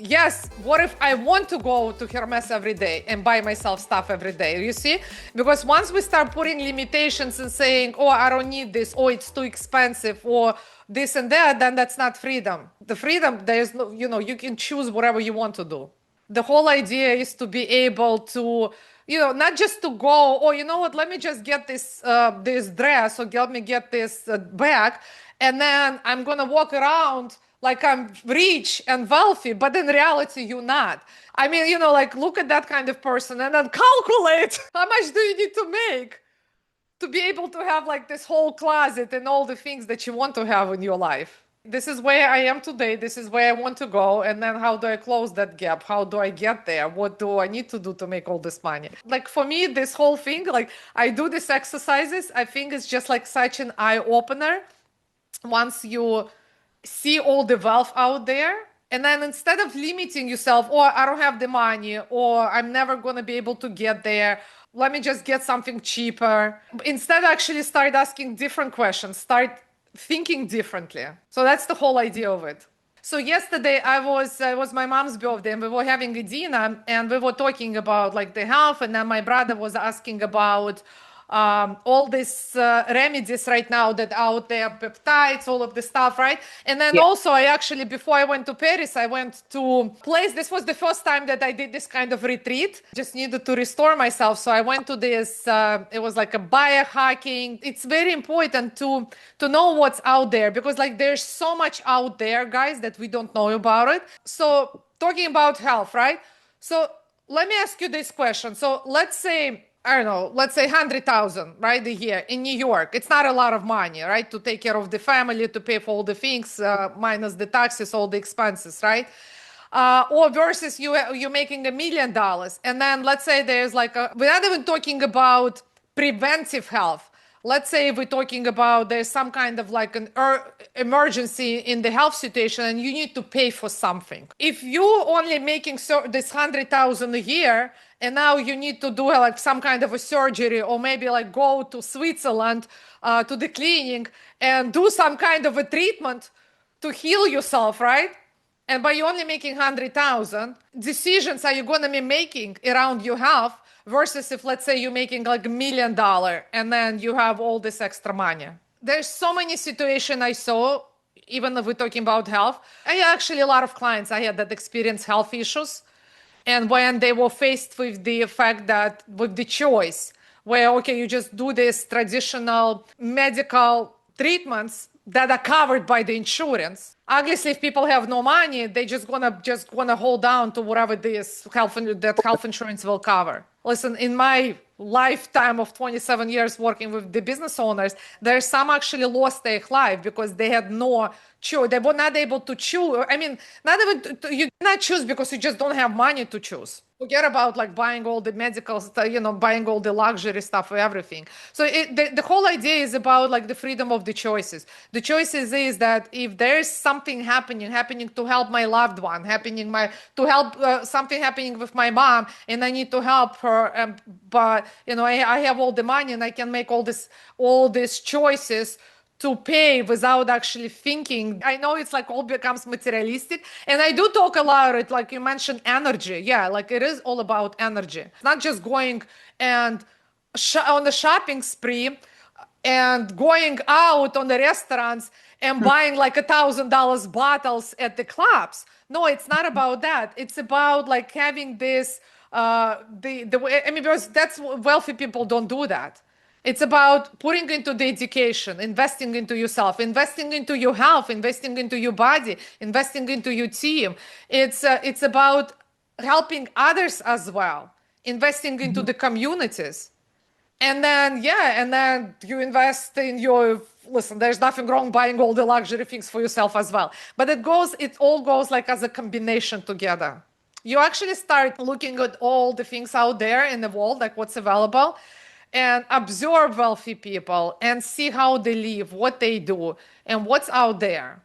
yes, what if I want to go to Hermes every day and buy myself stuff every day? You see? Because once we start putting limitations and saying, oh, I don't need this, or it's too expensive, or this and that, then that's not freedom. The freedom, there's no, you can choose whatever you want to do. The whole idea is to be able to, not just to go, oh, you know what, let me just get this this dress, or let me get this bag, and then I'm gonna walk around like I'm rich and wealthy, but in reality, you're not. I mean, like look at that kind of person and then calculate how much do you need to make to be able to have like this whole closet and all the things that you want to have in your life. This is where I am today. This is where I want to go. And then how do I close that gap? How do I get there? What do I need to do to make all this money? Like for me, this whole thing, like I do these exercises, I think it's just like such an eye opener. Once you see all the wealth out there, and then instead of limiting yourself, or I don't have the money, or I'm never going to be able to get there, let me just get something cheaper. Instead, actually start asking different questions, start thinking differently. So that's the whole idea of it. So yesterday it was my mom's birthday, and we were having a dinner, and we were talking about like the health, and then my brother was asking about all these remedies right now that out there, peptides, all of the stuff, right? And then also I actually, before I went to Paris, I went to place. This was the first time that I did this kind of retreat. Just needed to restore myself. So I went to this, it was like a biohacking. It's very important to know what's out there, because like there's so much out there, guys, that we don't know about it. So talking about health, right? So let me ask you this question. So let's say, I don't know, let's say 100,000, right, a year in New York. It's not a lot of money, right, to take care of the family, to pay for all the things, minus the taxes, all the expenses, right? Or versus you're making $1 million. And then let's say there's like we're not even talking about preventive health. Let's say we're talking about there's some kind of like an emergency in the health situation and you need to pay for something. If you're only making this 100,000 a year, and now you need to do like some kind of a surgery, or maybe like go to Switzerland to the clinic and do some kind of a treatment to heal yourself, right? And by you only making 100,000, decisions are you going to be making around your health versus if, let's say, you're making like $1 million and then you have all this extra money. There's so many situations I saw, even if we're talking about health. I actually, a lot of clients I had that experience health issues. And when they were faced with the fact that, with the choice, where, okay, you just do this traditional medical treatments that are covered by the insurance. Obviously, if people have no money, they just gonna hold on to whatever this health insurance will cover. Listen, in my lifetime of 27 years working with the business owners, there's some actually lost their life because they had no choice. They were not able to choose. I mean, not even you cannot choose because you just don't have money to choose. Forget about like buying all the medical stuff, buying all the luxury stuff, everything. So the whole idea is about like the freedom of the choices. The choices is that if there's something happening to help my loved one, something happening with my mom, and I need to help her, but I have all the money and I can make all these choices to pay without actually thinking. I know it's like all becomes materialistic, and I do talk a lot, like you mentioned, energy. Yeah, like it is all about energy. It's not just going and on the shopping spree and going out on the restaurants and buying like $1,000 bottles at the clubs. No, it's not about that. It's about like having this the way, I mean, because that's wealthy people don't do that. It's about putting into the education, investing into yourself, investing into your health, investing into your body, investing into your team. It's about helping others as well, investing into the communities. And then, you invest in listen, there's nothing wrong buying all the luxury things for yourself as well. But it all goes like as a combination together. You actually start looking at all the things out there in the world, like what's available, and observe wealthy people and see how they live, what they do, and what's out there.